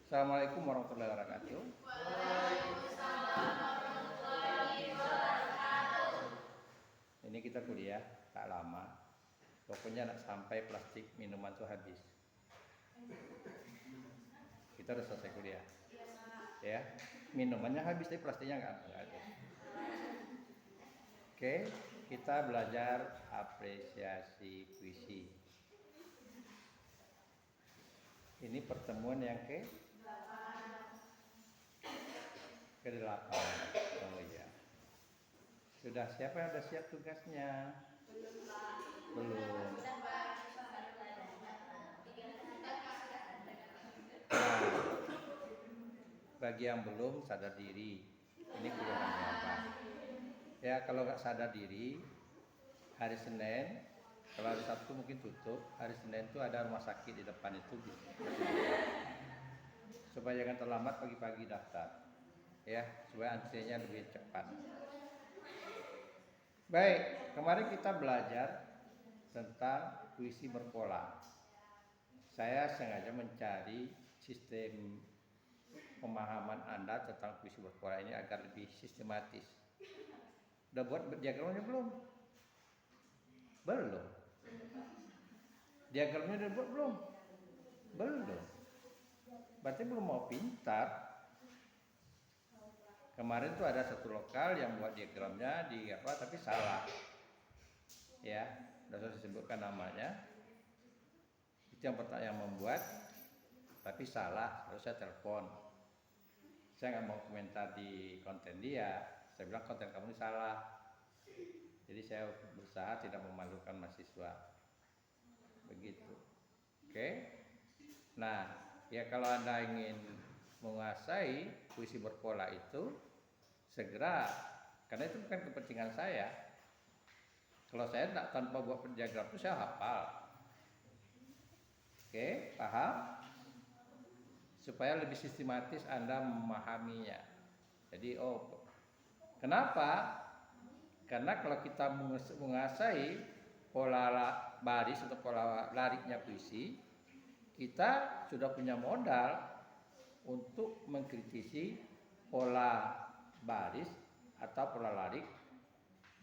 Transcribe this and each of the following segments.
Assalamualaikum warahmatullahi wabarakatuh. Ini kita kuliah tak lama. Pokoknya nak sampai plastik minuman itu habis. Kita udah selesai kuliah. Ya, minumannya habis tapi plastiknya nggak ada. Oke, kita belajar apresiasi puisi. Ini pertemuan yang ke-8. Oh iya. Sudah siapa yang sudah siap tugasnya? Belum. Nah, bagi yang belum sadar diri, ini kuliahnya apa? Ya kalau nggak sadar diri, hari Senin, kalau hari Sabtu mungkin tutup, hari Senin itu ada rumah sakit di depan itu, supaya jangan terlambat pagi-pagi daftar, ya supaya antriannya lebih cepat. Baik, kemarin kita belajar tentang puisi berpola. Saya sengaja mencari sistem pemahaman Anda tentang puisi berpola ini agar lebih sistematis. Udah buat diagramnya belum? Belum. Diagramnya udah buat belum? Belum. Berarti belum mau pintar. Kemarin tuh ada satu lokal yang buat diagramnya di apa tapi salah. Ya, sudah saya sebutkan namanya. Itu yang pertanyaan yang membuat tapi salah, lalu saya telepon. Saya nggak mau komentar di konten dia. Saya bilang konten kamu ini salah. Jadi saya berusaha tidak memalukan mahasiswa. Begitu. Oke. Nah, ya kalau Anda ingin menguasai puisi berpola itu segera, karena itu bukan kepentingan saya. Kalau saya tidak tanpa buat diagram itu saya hafal. Oke, paham? Supaya lebih sistematis Anda memahaminya. Jadi, kenapa? Karena kalau kita menguasai pola baris atau pola lariknya puisi, kita sudah punya modal untuk mengkritisi pola baris atau pola larik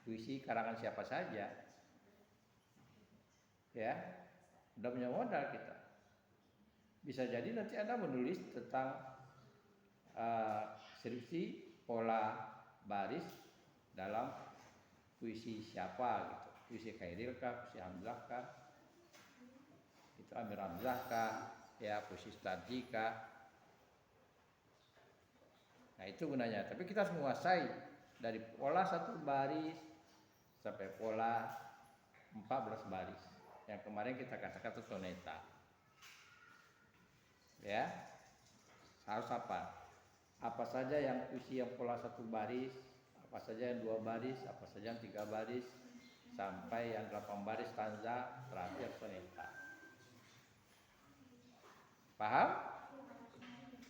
puisi karangan siapa saja. Ya, sudah punya modal kita. Bisa jadi nanti Anda menulis tentang skripsi pola baris dalam puisi siapa gitu. Puisi Khairil kah, puisi Hamzah kah, itu Amir Hamzah kah, ya puisi Starji kah. Nah itu gunanya. Tapi kita harus menguasai dari pola satu baris sampai pola 14 baris. Yang kemarin kita katakan itu soneta. Ya, harus apa? Apa saja yang puisi yang pola satu baris, apa saja yang 2 baris, apa saja yang 3 baris, sampai yang 8 baris stanza, terakhir soneta. Paham?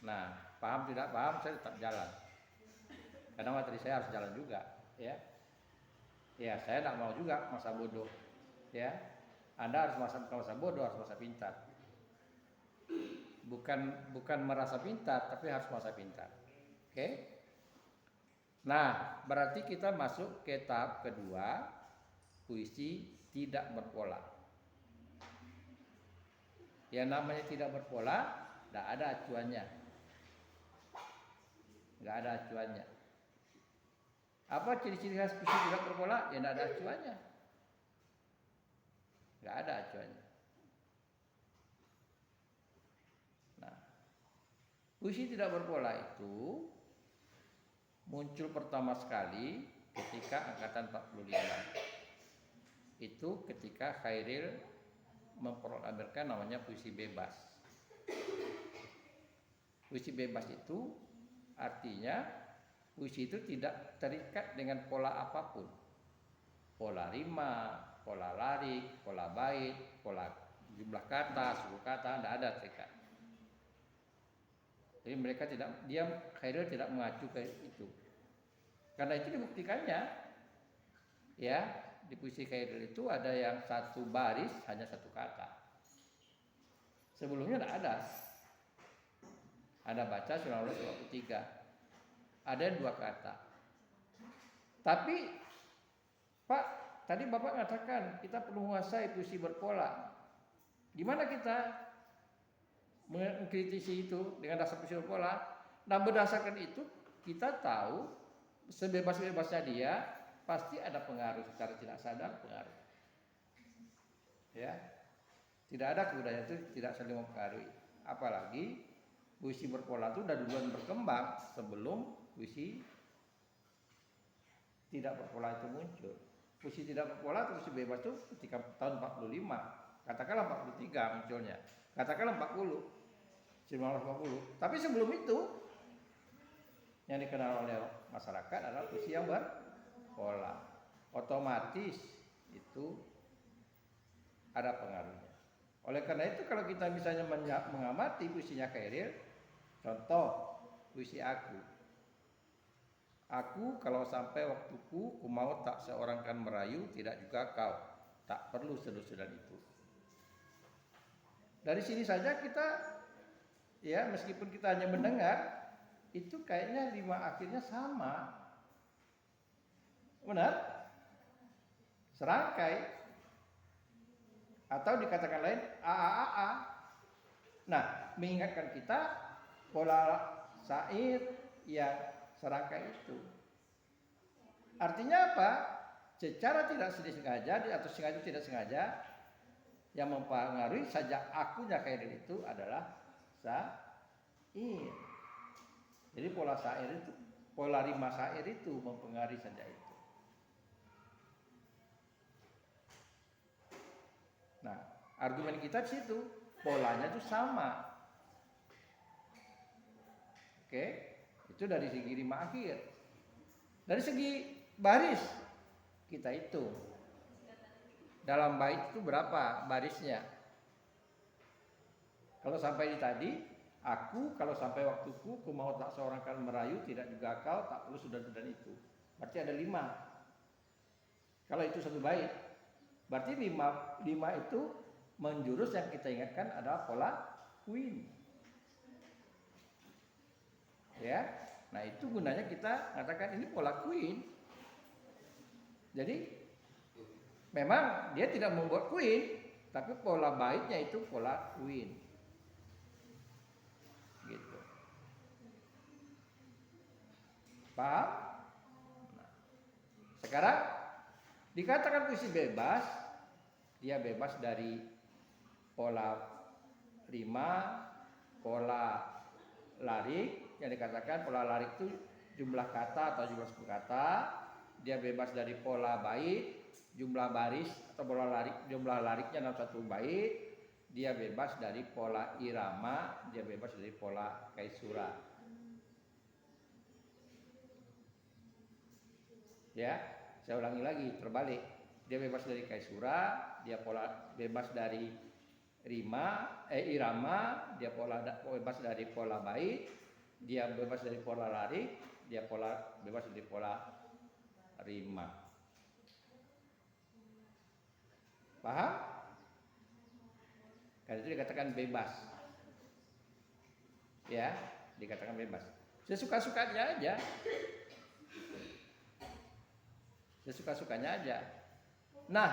Nah, paham tidak paham saya tetap jalan. Karena materi saya harus jalan juga, ya. Ya, saya tidak mau juga masa bodoh, ya. Anda harus masa bodoh, harus masa pintar. Bukan merasa pintar, tapi harus masa pintar. Oke? Nah, berarti kita masuk ke tahap kedua, puisi tidak berpola. Yang namanya tidak berpola, tidak ada acuannya. Nggak ada acuannya. Apa ciri-ciri khas puisi tidak berpola? Ya nggak ada acuannya. Nggak ada acuannya. Nah, puisi tidak berpola itu muncul pertama sekali ketika angkatan 45. Itu ketika Khairil memproklamirkan namanya puisi bebas. Puisi bebas itu artinya puisi itu tidak terikat dengan pola apapun. Pola rima, pola larik, pola bait, pola jumlah kata, suku kata, tidak ada terikat. Jadi mereka Khairil tidak mengacu ke itu. Karena itu dibuktikannya, ya di puisi Khairil itu ada yang satu baris hanya satu kata. Sebelumnya tidak ada. Anda baca surah Al-Baqarah 23. Ada 2 kata. Tapi Pak, tadi Bapak mengatakan kita perlu menguasai puisi berpola. Gimana kita mengkritisi itu dengan dasar puisi berpola? Nah, berdasarkan itu kita tahu sebebas-bebasnya dia pasti ada pengaruh secara tidak sadar pengaruh. Ya. Tidak ada kebudayaan itu tidak saling mempengaruhi. Apalagi puisi berpola itu udah duluan berkembang sebelum puisi tidak berpola itu muncul. Puisi tidak berpola atau puisi bebas itu ketika tahun 45, katakanlah 43 munculnya, katakanlah 40, 1940. Tapi sebelum itu yang dikenal oleh masyarakat adalah puisi yang berpola. Otomatis itu ada pengaruhnya. Oleh karena itu kalau kita misalnya mengamati puisinya Khairil, contoh puisi Aku kalau sampai waktuku, ku mau tak seorang kan merayu, tidak juga kau, tak perlu seduh-sedan itu. Dari sini saja kita, ya meskipun kita hanya mendengar, itu kayaknya rima akhirnya sama. Benar? Serangkai. Atau dikatakan lain, a. Nah, mengingatkan kita pola syair yang serangkai itu. Artinya apa? Secara tidak sengaja atau sengaja tidak sengaja yang mempengaruhi sajak akunya Khairil itu adalah syair. Jadi pola syair itu, pola rima syair itu mempengaruhi sajak itu. Nah, argumen kita di situ, polanya itu sama. Oke? Itu dari segi rima akhir. Dari segi baris kita hitung. Dalam bait itu berapa barisnya? Kalau sampai di tadi, aku kalau sampai waktuku, ku mau tak seorang kan merayu, tidak juga kau, tak perlu sudah-sudah itu. Berarti ada 5. Kalau itu satu bait, berarti 5 itu menjurus yang kita ingatkan adalah pola queen. Ya, nah itu gunanya kita katakan ini pola queen. Jadi memang dia tidak membuat queen, tapi pola baitnya itu pola queen. Gitu. Paham? Nah, sekarang dikatakan puisi bebas, dia bebas dari pola rima, pola larik. Yang dikatakan pola larik itu jumlah kata atau jumlah suku kata. Dia bebas dari pola bait, jumlah baris atau pola larik, jumlah lariknya dalam satu bait. Dia bebas dari pola irama, dia bebas dari pola kaisura. Ya, saya ulangi lagi, terbalik. Dia bebas dari kaisura, dia bebas dari irama, dia bebas dari pola bait, dia bebas dari pola larik, dia bebas dari pola rima. Paham? Karena itu dikatakan bebas. Ya, dikatakan bebas. Sesuka-sukanya aja. Sesuka-sukanya aja. Nah,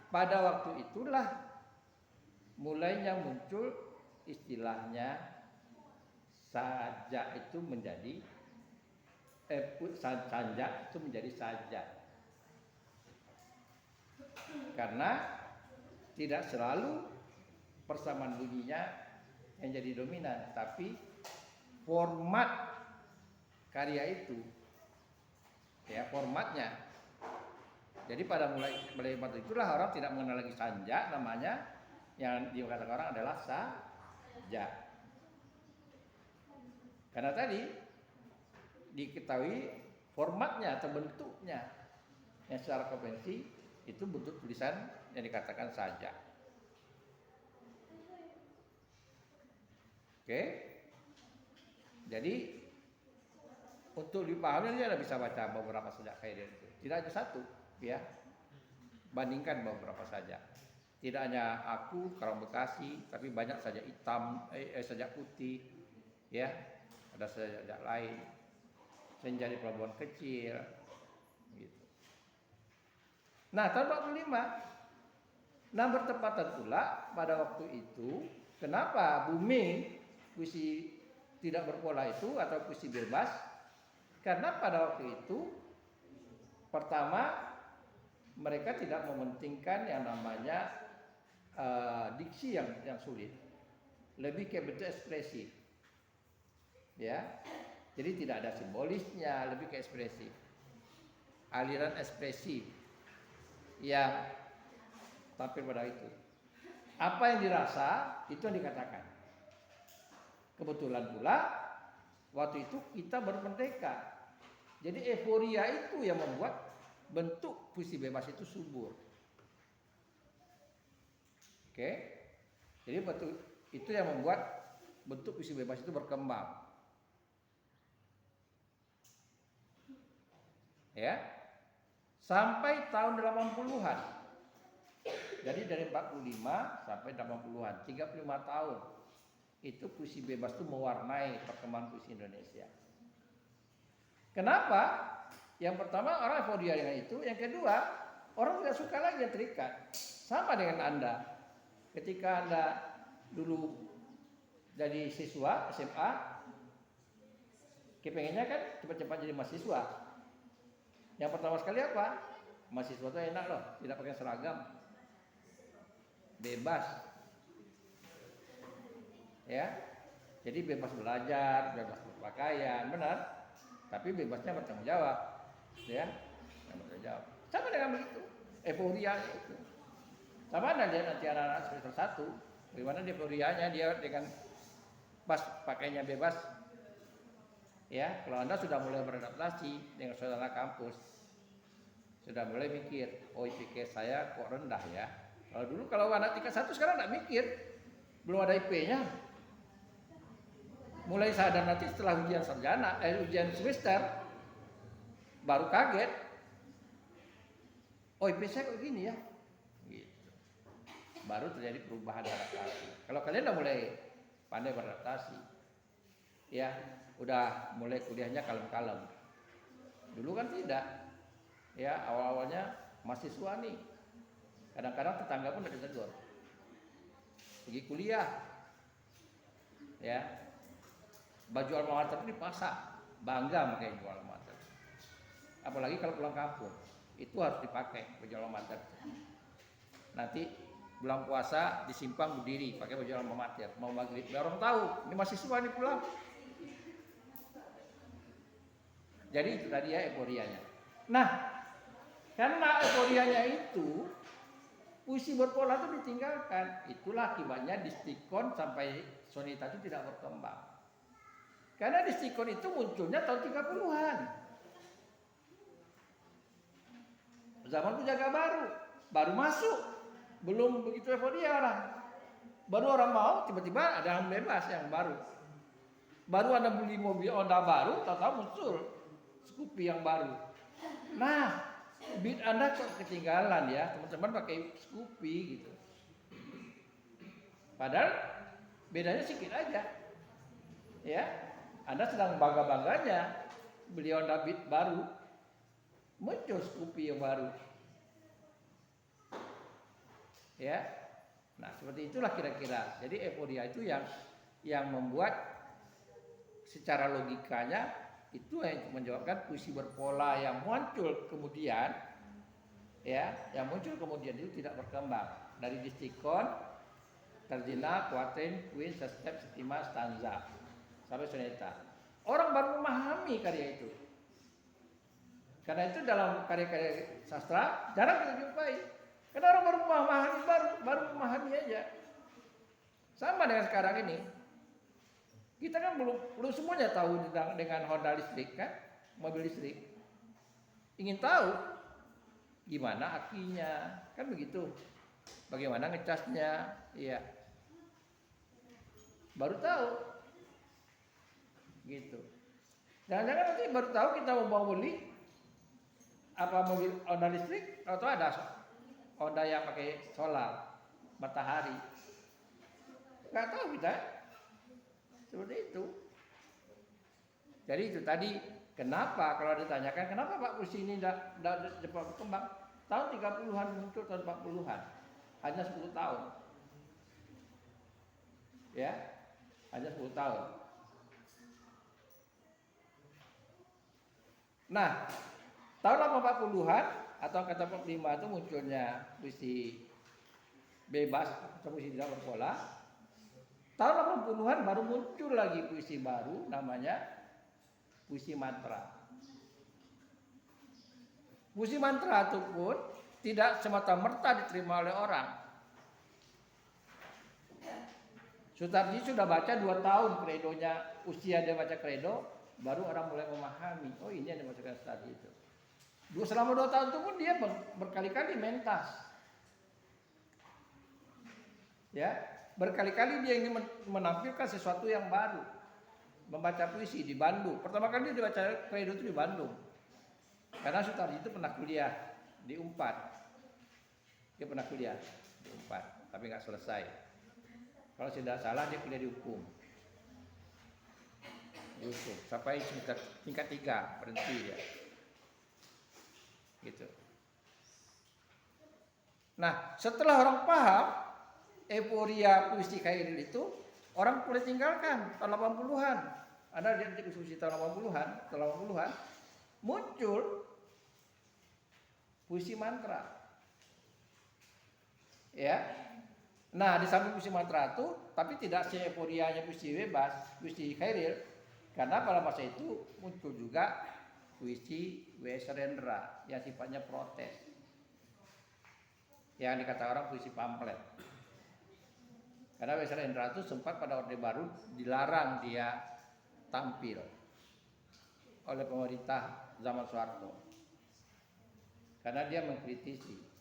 pada waktu itulah mulainya muncul istilahnya sajak itu menjadi sanjak itu menjadi sajak. Karena tidak selalu persamaan bunyinya yang jadi dominan, tapi format karya itu, ya formatnya. Jadi pada mulai waktu itulah orang tidak mengenal lagi sanjak, namanya yang dikatakan orang adalah sajak. Karena tadi diketahui formatnya atau bentuknya yang secara konvensi itu bentuk tulisan yang dikatakan sajak. Oke. Jadi untuk dipahami Anda bisa baca beberapa sajak Khairil itu. Tidak hanya satu, ya. Bandingkan beberapa saja. Tidak hanya aku Karang Bekasi, tapi banyak saja hitam, sajak putih, ya. ada sejak lain, menjadi pelabuhan kecil, gitu. Nah, tahun 45, nah bertepatan pula pada waktu itu, kenapa booming puisi tidak berpola itu atau puisi bebas? Karena pada waktu itu, pertama mereka tidak mementingkan yang namanya diksi yang sulit, lebih ke bentuk ekspresif, ya. Jadi tidak ada simbolisnya, lebih ke ekspresif, aliran ekspresif yang tampil pada itu. Apa yang dirasa itu yang dikatakan. Kebetulan pula waktu itu kita baru merdeka, jadi euforia itu yang membuat bentuk puisi bebas itu subur. Oke, jadi bentuk itu yang membuat bentuk puisi bebas itu berkembang. Ya, sampai tahun 80-an. Jadi dari 45 sampai 80-an, 35 tahun. Itu puisi bebas itu mewarnai perkembangan puisi Indonesia. Kenapa? Yang pertama orang euforia dengan itu, yang kedua orang tidak suka lagi yang terikat. Sama dengan Anda. Ketika Anda dulu jadi siswa SMA, kepengennya kan cepat-cepat jadi mahasiswa. Yang pertama sekali apa? Mahasiswa itu enak loh, tidak pakai seragam, bebas, ya. Jadi bebas belajar, bebas berpakaian, benar. Tapi bebasnya bertanggung jawab, ya. Yang bertanggung jawab. Sama dengan begitu, euforia itu. Sama ada dia nanti anak-anak semester 1, bagaimana euforianya dia dengan pas pakainya bebas. Ya, kalau Anda sudah mulai beradaptasi dengan suasana kampus, sudah mulai mikir, oh IPK saya kok rendah ya. Kalau dulu kalau anak tingkat 1 sekarang tidak mikir, belum ada IP-nya. Mulai sadar nanti setelah ujian sarjana, ujian semester, baru kaget. Oh IP saya kok gini ya, gitu. Baru terjadi perubahan adaptasi. Kalau kalian udah mulai pandai beradaptasi, ya, udah mulai kuliahnya kalem-kalem. Dulu kan tidak, ya awal-awalnya mahasiswa nih, kadang-kadang tetangga pun udah ditegur, pergi kuliah, ya, baju alma mater dipasang, bangga pakai baju alma mater. Apalagi kalau pulang kampung, itu harus dipakai baju alma mater. Nanti bulan puasa disimpang berdiri pakai baju alma mater, mau maghrib, biar orang tahu ini mahasiswa ini pulang. Jadi itu tadi ya euforianya. Nah, karena euforianya itu, puisi berpola itu ditinggalkan. Itulah akibatnya distikon sampai sonita itu tidak berkembang. Karena distikon itu munculnya tahun 30-an. Zaman Penjaga baru masuk. Belum begitu euforia orang. Baru orang mau, tiba-tiba ada yang bebas yang baru. Baru Anda beli mobil Honda baru, tahu-tahu muncul Scoopy yang baru. Nah, beat Anda kok ketinggalan ya, teman-teman pakai Scoopy gitu. Padahal bedanya sedikit aja. Ya, Anda sedang bangga-bangganya beli Honda Beat baru, muncul Scoopy yang baru. Ya. Nah, seperti itulah kira-kira. Jadi euforia itu yang membuat secara logikanya itu yang menjawabkan puisi berpola yang muncul kemudian, ya, yang muncul kemudian itu tidak berkembang dari distikon, terjena, kuatrin, kuin, sestep, setima, stanza sampai soneta. Orang baru memahami karya itu. Karena itu dalam karya-karya sastra jarang kita jumpai. Karena orang baru memahami aja. Sama dengan sekarang ini. Kita kan belum semuanya tahu dengan Honda listrik kan, mobil listrik. Ingin tahu gimana akinya, kan begitu. Bagaimana ngecasnya, iya. Baru tahu, gitu. Jangan-jangan nanti baru tahu kita mau beli apa mobil Honda listrik, atau ada Honda yang pakai solar, matahari. Nggak tahu kita. Seperti itu. Jadi itu tadi, kenapa kalau ditanyakan kenapa Pak puisi ini tidak cepat berkembang? Tahun 30-an muncul, tahun 40-an. Hanya 10 tahun. Ya, hanya 10 tahun. Nah, tahun 80-an atau kata 45 itu munculnya puisi bebas atau puisi tidak berpola. Tahun 80-an baru muncul lagi puisi baru namanya puisi mantra. Puisi mantra itu pun tidak semata-merta diterima oleh orang. Sutarji sudah baca 2 tahun kredonya, usia dia baca kredo, baru orang mulai memahami, oh ini yang dimaksudkan Sutarji itu. Selama 2 tahun itu pun dia berkali-kali mentas. Ya, berkali-kali dia ingin menampilkan sesuatu yang baru. Membaca puisi di Bandung. Pertama kali dia baca kredo itu di Bandung. Karena Sutarji itu pernah kuliah di Unpad. Dia pernah kuliah di Unpad, tapi nggak selesai. Kalau tidak salah dia kuliah di hukum. Sampai tingkat 3 berhenti dia. Gitu. Nah, setelah orang paham euforia puisi Khairil itu, orang boleh tinggalkan tahun 80-an. Anda lihat di puisi tahun 80-an, muncul puisi mantra. Ya. Nah, di samping puisi mantra itu, tapi tidak se-euforianya puisi bebas, puisi Khairil, karena pada masa itu muncul juga puisi W.S. Rendra yang sifatnya protes. Yang dikatakan orang puisi pamflet. Karena W.S. Rendra itu sempat pada Orde Baru dilarang dia tampil oleh pemerintah zaman Soeharto. Karena dia mengkritisi.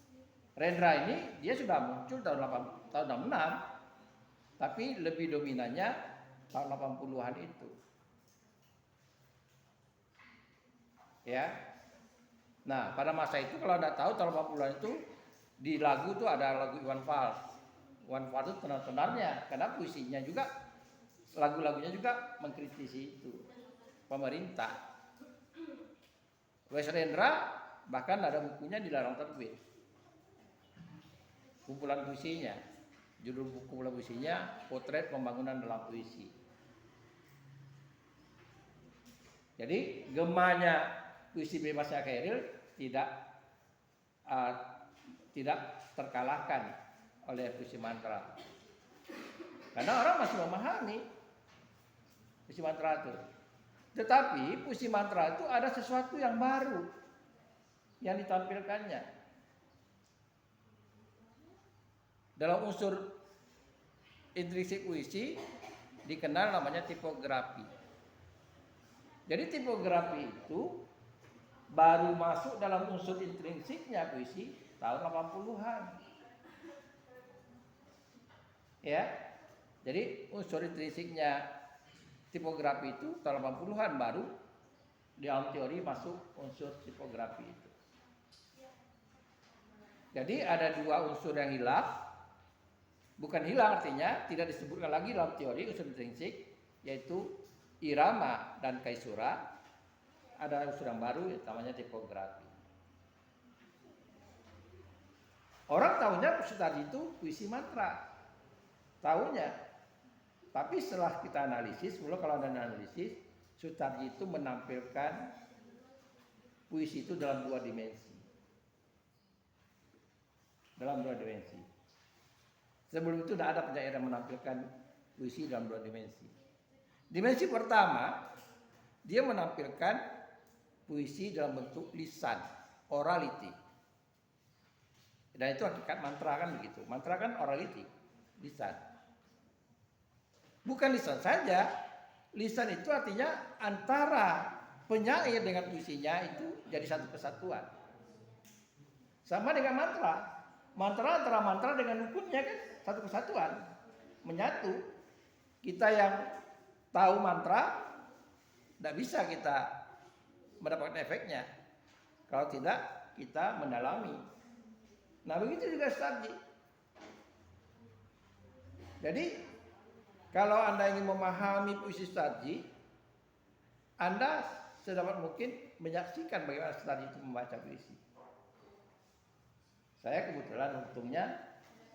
Rendra ini dia sudah muncul tahun 66, tapi lebih dominannya tahun 80-an itu. Ya. Nah, pada masa itu kalau Anda tahu tahun 80-an itu di lagu itu ada lagu Iwan Fals. Iwan Fals itu tenar-tenarnya karena puisinya juga, lagu-lagunya juga mengkritisi itu pemerintah. W.S. Rendra bahkan ada bukunya dilarang terbit. Kumpulan puisinya, judul buku kumpulan puisinya Potret Pembangunan dalam Puisi. Jadi gemanya puisi bebasnya Khairil tidak terkalahkan oleh puisi mantra. Karena orang masih memahami puisi mantra itu. Tetapi puisi mantra itu ada sesuatu yang baru yang ditampilkannya. Dalam unsur intrinsik puisi dikenal namanya tipografi. Jadi tipografi itu baru masuk dalam unsur intrinsiknya puisi tahun 80-an. Ya. Jadi unsur intrinsiknya tipografi itu tahun 80-an baru di dalam teori masuk unsur tipografi itu. Jadi ada 2 unsur yang hilang. Bukan hilang artinya tidak disebutkan lagi dalam teori unsur intrinsik, yaitu irama dan kaisura. Ada unsur yang baru namanya tipografi. Orang tahunya Sutarji itu puisi mantra. Tahunya. Tapi setelah kita analisis, kalau ada analisis, Sutarji itu menampilkan puisi itu dalam 2 dimensi. Dalam 2 dimensi. Sebelum itu tidak ada penyair yang menampilkan puisi dalam 2 dimensi. Dimensi pertama, dia menampilkan puisi dalam bentuk lisan, orality. Dan itu hakikat mantra kan begitu. Mantra kan orality, lisan. Bukan lisan saja, lisan itu artinya antara penyair dengan puisinya itu jadi satu kesatuan. Sama dengan mantra. Mantra antara mantra dengan dukunnya kan satu kesatuan, menyatu. Kita yang tahu mantra tidak bisa kita mendapatkan efeknya kalau tidak kita mendalami. Nah begitu juga Sutarji. Jadi kalau Anda ingin memahami puisi Sutarji, Anda sedapat mungkin menyaksikan bagaimana Ustadz itu membaca puisi. Saya kebetulan untungnya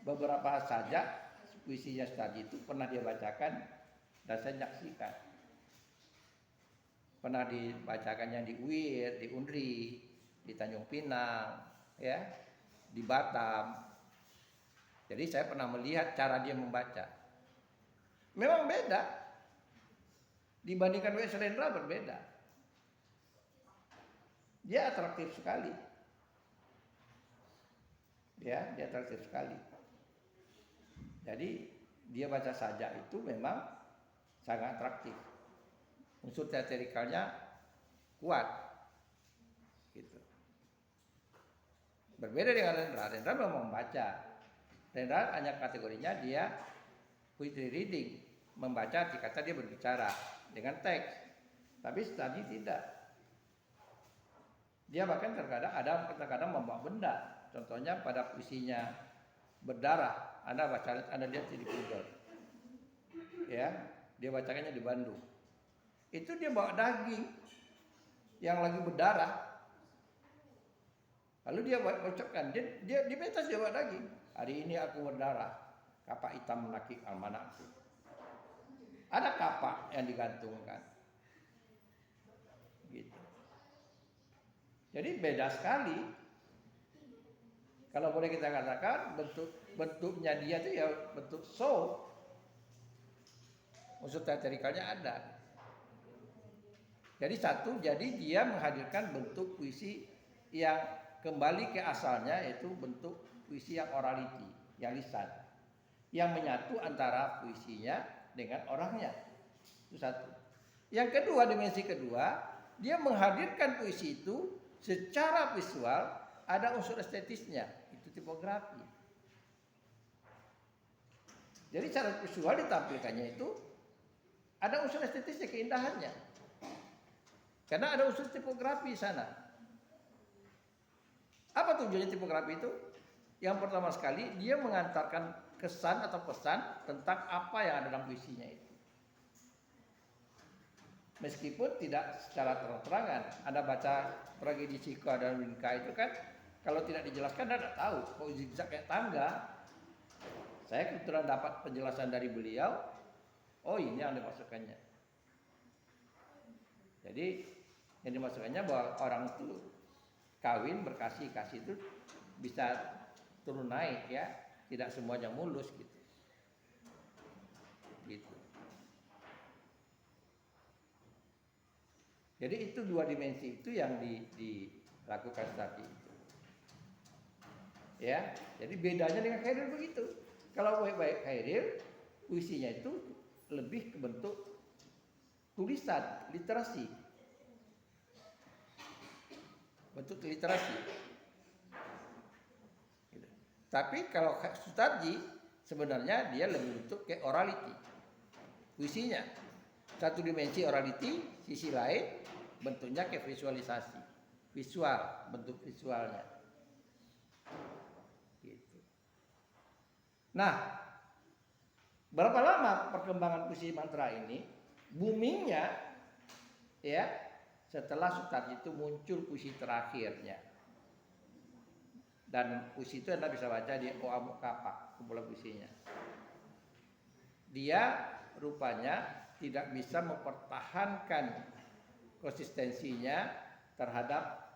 beberapa saja puisinya Ustadz itu pernah dia bacakan dan saya menyaksikan. Pernah dibacakannya di UIR, di UNRI, di Tanjung Pinang, ya, di Batam. Jadi saya pernah melihat cara dia membaca. Memang beda. Dibandingkan W.S. Rendra berbeda. Dia atraktif sekali. Ya, dia atraktif sekali. Jadi dia baca sajak itu memang sangat atraktif. Unsur teatrikalnya kuat. Gitu. Berbeda dengan Rendra. Rendra memang membaca. Rendra hanya kategorinya dia poetry reading, membaca dikata dia berbicara dengan teks. Tapi tadi tidak. Dia bahkan terkadang membawa benda. Contohnya pada puisinya Berdarah, Anda lihat di Google. Ya, dia bacakannya di Bandung. Itu dia bawa daging yang lagi berdarah. Lalu dia ucapkan, dia di pentas dia bawa daging. Hari ini aku berdarah, kapak hitam menakik almanakku. Ada kapak yang digantungkan. Gitu. Jadi beda sekali. Kalau boleh kita katakan bentuknya dia itu ya bentuk show. Unsur teatrikalnya ada. Jadi dia menghadirkan bentuk puisi yang kembali ke asalnya, yaitu bentuk puisi yang orality, yang lisan, yang menyatu antara puisinya dengan orangnya. Itu satu. Yang kedua, dimensi kedua, dia menghadirkan puisi itu secara visual, ada unsur estetisnya, itu tipografi. Jadi cara visual ditampilkannya itu ada unsur estetisnya, keindahannya. Karena ada unsur tipografi di sana. Apa tujuannya tipografi itu? Yang pertama sekali, dia mengantarkan kesan atau pesan tentang apa yang ada dalam puisinya itu. Meskipun tidak secara terang-terangan. Anda baca tragedi Cika dan Winka itu kan, kalau tidak dijelaskan Anda tidak tahu. Kok zigzag kayak tangga. Saya kebetulan dapat penjelasan dari beliau. Oh, ini yang dimasukkannya. Jadi yang dimasukkannya bahwa orang itu kawin berkasih-kasih itu bisa turun naik, ya, tidak semuanya mulus gitu. Gitu. Jadi itu dua dimensi itu yang dilakukan tadi itu. Ya, jadi bedanya dengan Khairil begitu. Kalau baik Khairil, puisinya itu lebih ke bentuk tulisan, literasi. Bentuk literasi. Gitu. Tapi kalau Sutarji sebenarnya dia lebih bentuk ke orality. Puisinya satu dimensi orality, sisi lain bentuknya ke visualisasi. Visual, bentuk visualnya. Gitu. Nah, berapa lama perkembangan puisi mantra ini? Boomingnya ya setelah Sutarji itu muncul puisi terakhirnya. Dan puisi itu Anda bisa baca di Oamuk Kapak, kumpulan puisinya. Dia rupanya tidak bisa mempertahankan konsistensinya terhadap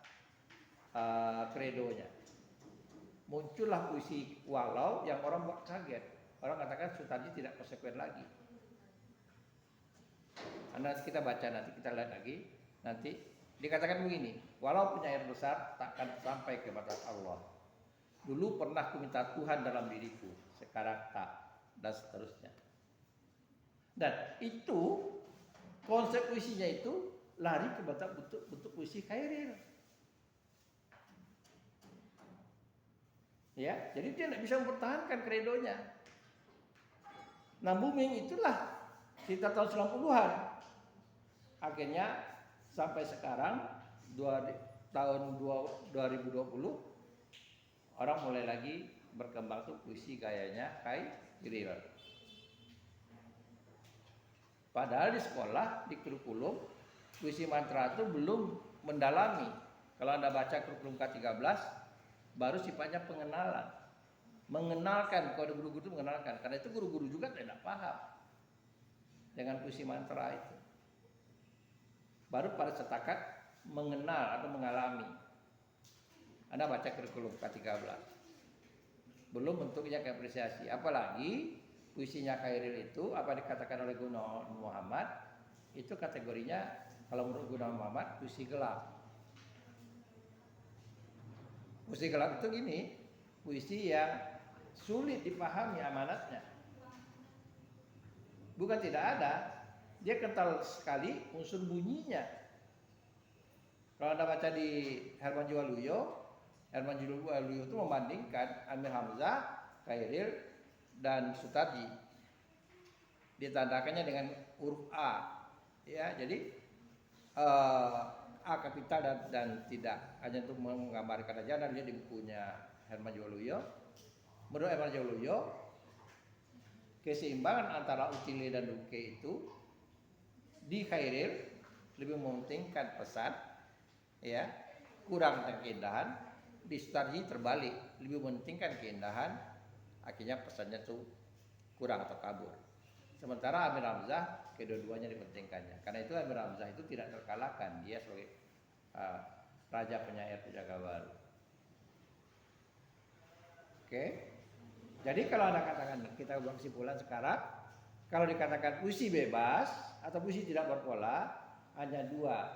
kredonya. Muncullah puisi walau yang orang buat kaget. Orang katakan Sutarji tidak konsekuen lagi. Nanti kita baca, nanti kita lihat lagi. Nanti dikatakan begini, walau penyair besar takkan sampai ke batas Allah. Dulu pernah ku minta Tuhan dalam diriku, sekarang tak, dan seterusnya. Dan itu konsep puisinya itu lari ke bentuk puisi Khairil. Ya, jadi dia tidak bisa mempertahankan kredonya. Nah, booming itulah kita tahun 90-an. Akhirnya sampai sekarang tahun 2020 orang mulai lagi berkembang tuh puisi gayanya Khairil. Padahal di sekolah, di kurikulum puisi mantra itu belum mendalami. Kalau Anda baca kurikulum K13, baru sifatnya pengenalan. Mengenalkan, kalau guru-guru itu mengenalkan. Karena itu guru-guru juga tidak paham dengan puisi mantra itu. Baru pada setakat mengenal atau mengalami. Anda baca kurikulum K13. Belum bentuknya keapresiasi. Apalagi puisinya Khairil itu, apa dikatakan oleh Gunawan Muhammad, itu kategorinya, kalau menurut Gunawan Muhammad, puisi gelap. Puisi gelap itu gini, puisi yang sulit dipahami amanatnya. Bukan tidak ada, dia kental sekali unsur bunyinya. Kalau Anda baca di Herman Juwaluyo itu membandingkan Amir Hamzah, Khairil, dan Sutarji. Ditandakannya dengan huruf A. Ya, jadi A kapital dan tidak, hanya untuk menggambarkan aja. Dan dia di bukunya Herman Juwaluyo. Menurut Herman Juwaluyo, keseimbangan antara utile dan duke itu di Khairil lebih mementingkan pesan, ya, kurang tentang keindahan. Di Sutarji terbalik, lebih mementingkan keindahan, akhirnya pesannya itu kurang atau kabur. Sementara Amir Hamzah kedua-duanya dipentingkannya. Karena itu Amir Hamzah itu tidak terkalahkan, dia sebagai raja penyair Pusaka Baru. Oke. Jadi kalau Anda katakan, kita buat kesimpulan sekarang, kalau dikatakan puisi bebas atau puisi tidak berpola, hanya dua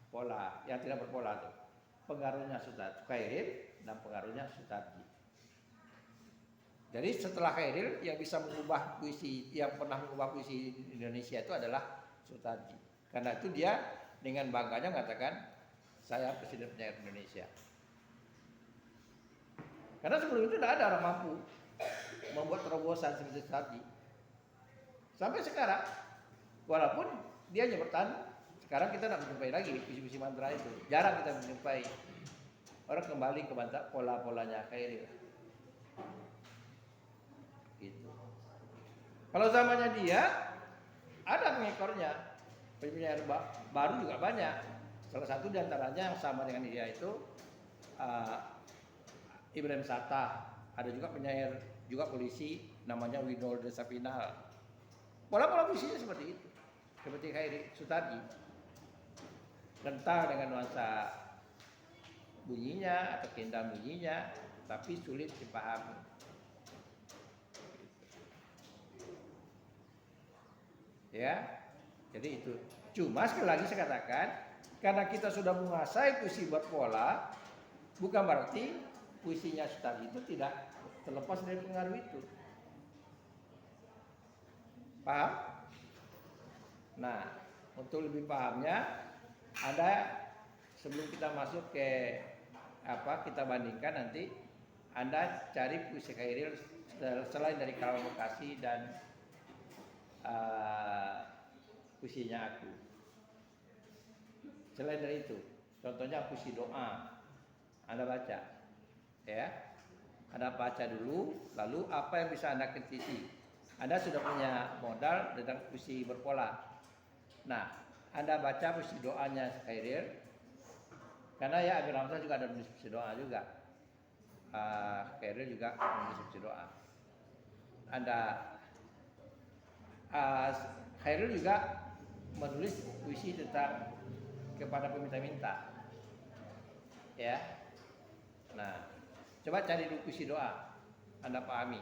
pola yang tidak berpola tuh. Pengaruhnya Khairil dan pengaruhnya Sutarji. Jadi setelah Khairil, yang bisa mengubah puisi, yang pernah mengubah puisi Indonesia itu adalah Sutarji. Karena itu dia dengan bangganya mengatakan, saya presiden penyair Indonesia. Karena sebelum itu tidak ada orang mampu membuat terobosan seperti Sutarji. Sampai sekarang, walaupun dia hanya bertahan, sekarang kita tidak menjumpai lagi puisi-puisi mantra itu. Jarang kita menjumpai. Orang kembali ke pola-polanya Khairil. Gitu. Kalau zamannya dia, ada pengekornya. Penyair baru juga banyak. Salah satu diantaranya yang sama dengan dia itu Ibrahim Sattah. Ada juga penyair, juga polisi, namanya Winolde Sapinal. Pola-pola puisinya seperti itu. Seperti Khairil, Sutarji. Kental dengan nuansa bunyinya atau keindahan bunyinya, tapi sulit dipahami. Ya, jadi itu. Cuma sekali lagi saya katakan, karena kita sudah menguasai puisi berpola, bukan berarti puisinya Sutarji itu tidak terlepas dari pengaruh itu. Paham? Nah, untuk lebih pahamnya, Anda sebelum kita masuk ke kita bandingkan nanti, Anda cari puisi Khairil selain dari Karawang Bekasi dan puisinya aku. Selain dari itu, contohnya puisi doa, Anda baca, ya, Anda baca dulu, lalu apa yang bisa Anda kritisi. Anda sudah punya modal tentang puisi berpola. Nah, Anda baca puisi doanya Khairil, karena ya Amir Hamzah juga ada menulis puisi doa juga. Khairil juga menulis puisi doa. Khairil juga menulis puisi tentang kepada peminta-minta. Ya. Nah, coba cari dulu puisi doa, Anda pahami.